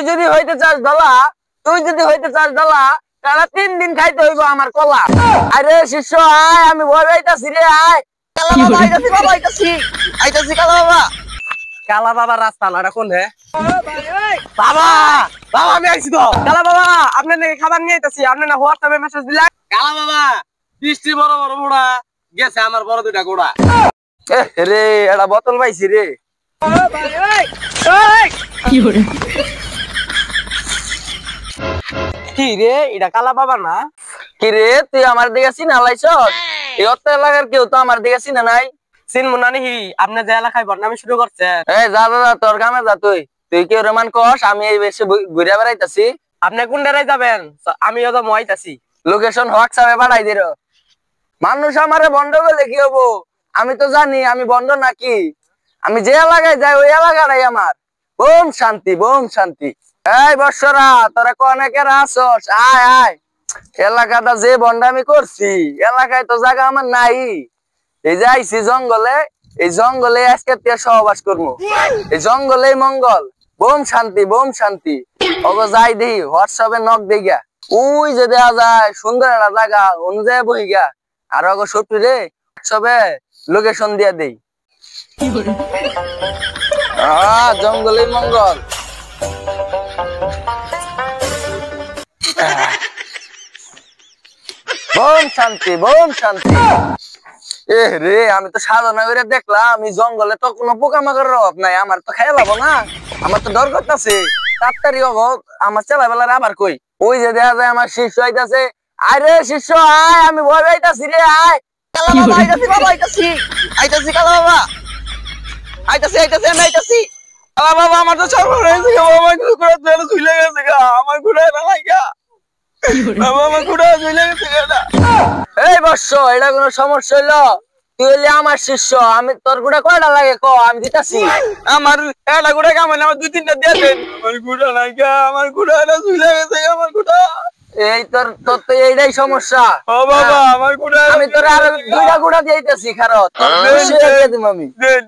যদি হইতে চাস দলা, তুই যদি হইতে চাস দলা, তাহলে 3 দিন খাইতে হইব আমার কলা। আরে শিষ্য আয়, আমি ভয় পাইতাছি রে, আয়। কালা বাবা আইতাছি, বাবা আইতাছি, আইতাছি কালা বাবা। কালা বাবা রাস্তা না কোন হে? বাবা, বাবা আমি আইছি তো। কালা বাবা আপনি নাকি খাবার নিয়ে আইতাছি, আপনি না হোয়াটসঅ্যাপে মেসেজ দিলেন? কালা বাবা, বৃষ্টি বড় বড় মোড়া গেছে আমার বড় দুইটা গোড়া। রে এটা বোতল পাইছি রে। কি রে এটা কালা বাবা না? কি রে তুই আমার দিকে চিনা লাইছ? এই অত এলাকার কেউ তো আমার দিকে চিনা নাই। চিনমু না নিহি, আপনি যে এলাকায় বদনামি শুরু করছেন। এই যা যা যা, তোর কামে যা। তুই কি রমান কস, আমি এই বেশি ঘুরে বেড়াইতাছি। আপনি কোন ডেরাই যাবেন? আমিও তো মইতাছি। লোকেশন হোয়াটসঅ্যাপে পাঠাই দিরো। মানুষ আমারে বন্ধ বলে কি হবো? আমি তো জানি আমি বন্ধ নাকি। আমি যে এলাকায় যাই ওই এলাকাটাই আমার। বোম শান্তি, বোম শান্তি। এই বর্ষরা, তোরা অনেকের আসস, আয় আয়। এলাকাটা যে বন্ডামি করছি, এলাকায় তো জায়গা আমার নাই। এই যে আইছি জঙ্গলে, এই জঙ্গলে আজকে সহবাস করবো। এই জঙ্গলেই মঙ্গল। বোম শান্তি, বোম শান্তি। ওগো যাই দিই হোয়াটসঅ্যাপে নক দেই গা। ওই যে দেয়া যায় সুন্দর একটা জায়গা অনুযায়ী বই গা। আর ওগো সত্যি রে হোয়াটসঅ্যাপে লোকেশন দিয়া দেই। জঙ্গলেই মঙ্গল। বোম শান্তি, বোম শান্তি। এ রে আমি তো সাধনা করে দেখলাম আমি জঙ্গলে তো কোনো পোকামাকড়ের অভাব নাই। আমার তো খাই লাবো না, আমার তো ডর করতেছে। তাড়াতাড়ি আমার ছেলেবেলার আবার কই। ওই যে দেখা যায় আমার শিষ্য আইতাছে। আরে শিষ্য আয়, আমি ভয় পাইতাছি রে, আয়। কালা বাবা আইতাছি, বাবা আইতাছি, আইতাছি কালা বাবা, আইতাছি আইতাছি আমি আইতাছি। কালা বাবা আমার তো সর্বনাশ হয়েছে গা, আমার ঘোড়া ঝুলে গেছে গা, আমার ঘোড়া না লাগা। বাবা আমার ঘোড়া ঝুলে গেছে গা। এই বর্ষ এটা কোনো সমস্যা হইলো? তুই হইলে আমার শিষ্য, আমি তোর গুড়া কয়টা লাগে ক, আমি দিতাছি। আমার একটা গুড়া কামাইলে আমার 2-3টা দিয়ে দেন। আমার গুড়া নাই গা, আমার গুড়া এটা ঝুলে গেছে আমার গুড়া। এই তোর তোর তো এইটাই সমস্যা। ও বাবা আমার গুড়া, আমি তোর আরো 2টা গুড়া দিতেছি, খারাপ দিয়ে দিম আমি। দেন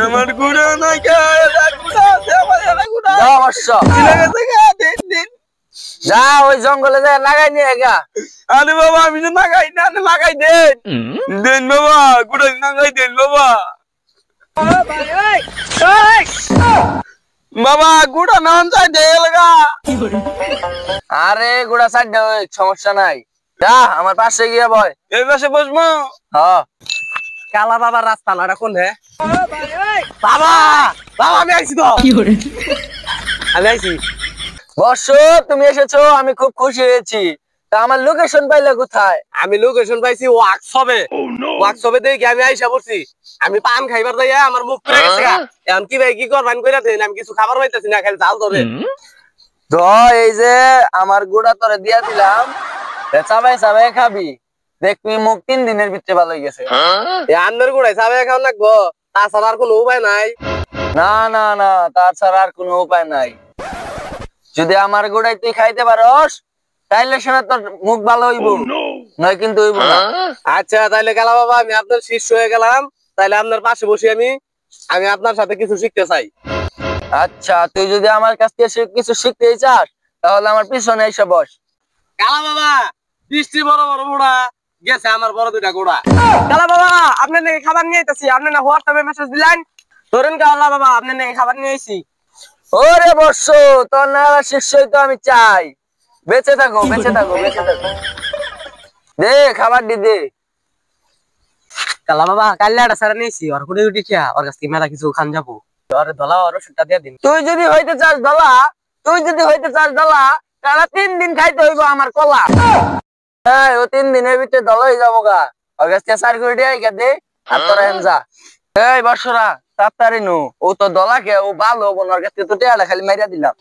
আমার গুড়া নাই গা, এটা গুড়া আছে আমার, এটা গুড়া যা বর্ষ, ঝুলে গেছে গা, দেন দেন। যা ওই জঙ্গলে যা লাগাই নিয়ে গা। আরে বাবা আমি তো লাগাই না, লাগাই দেন দেন বাবা, গুড়া লাগাই দেন বাবা। বাবা গুড়া নাম চাই দে লাগা। আরে গুড়া সাইড দে, সমস্যা নাই। যা আমার পাশে গিয়ে বয়। এই পাশে বসবো। হ্যাঁ কালা বাবার রাস্তা না কোন হে? বাবা, বাবা আমি আইছি তো। আমি আইছি। বর্ষ তুমি এসেছো, আমি খুব খুশি হয়েছি। তা আমার লোকেশন পাইলে কোথায়? আমি লোকেশন পাইছি ওয়ার্কশপে। ওয়ার্কশপে দেখি আমি আইসা পড়ছি। আমি পান খাইবার যাইয়া আমার মুখ পুড়ে গেছে গা। এখন কি ভাই কি করবান কইরা দেন, আমি কিছু খাবার পাইতাছি না, খালি জাল ধরে। তো এই যে আমার গুড়া তোরে দিয়া দিলাম, চাবাই চাবাই খাবি, দেখবি মুখ 3 দিনের ভিতরে ভালো হয়ে গেছে। এই আন্নের গুড়াই চাবে খাওয়া লাগবো, তাছাড়া আর কোনো উপায় নাই। না না না, তাছাড়া আর কোনো উপায় নাই। যদি আমার গুড়াই তুই খাইতে পারস তাইলে শোনা তোর মুখ ভালো হইব, নয় কিন্তু হইব না। আচ্ছা তাইলে গেলা বাবা, আমি আপনার শিষ্য হয়ে গেলাম। তাইলে আপনার পাশে বসি আমি আমি আপনার সাথে কিছু শিখতে চাই। আচ্ছা তুই যদি আমার কাছ থেকে কিছু শিখতে চাস তাহলে আমার পিছনে এসে বস। কালা বাবা বৃষ্টি বড় বড় মোড়া গেছে আমার বড় দুইটা গোড়া। কালা বাবা আপনি নাকি খাবার নিয়ে আইতাছি, আপনি না হোয়াটসঅ্যাপে মেসেজ দিলেন? ধরেন কালা বাবা আপনি নাকি খাবার নিয়ে আইছি। ওরে বর্ষ, তোর না শিষ্যই তো আমি চাই। বেঁচে থাকো, বেঁচে থাকো, বেঁচে থাকো। দে খাবার দে। কালা বাবা কাল একটা সারা নিয়েছি, ওর কুড়ি উঠি খেয়া, ওর কাছ থেকে মেলা কিছু খান যাবো। ওরে দলা ওর ওষুধটা দিয়ে দিন। তুই যদি হইতে চাস দলা, তুই যদি হইতে চাস দলা, তাহলে 3 দিন খাইতে হইব আমার কলা। হ্যাঁ ও 3 দিনের ভিতরে দলা হয়ে যাবো গা। ওর কাছ থেকে 4 কোটি টাকা দে আর তোরা হেন যা। এই বর্ষরা তাড়াতাড়ি নু, ও তো দলা খেয়ে ও ভালো হবো না, ওর কাছ থেকে তো টাকাটা খালি মাইরা দিলাম।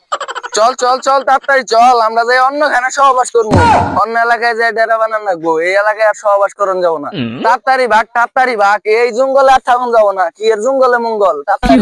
চল চল চল তাড়াতাড়ি চল, আমরা যাই অন্যখানে সহবাস করবো। অন্য এলাকায় যাই ডেরা বানান লাগবো, এই এলাকায় আর সহবাস করন যাবো না। তাড়াতাড়ি ভাগ, তাড়াতাড়ি ভাগ, এই জঙ্গলে আর থাকুন যাবো না। কি এর জঙ্গলে মঙ্গল, তাড়াতাড়ি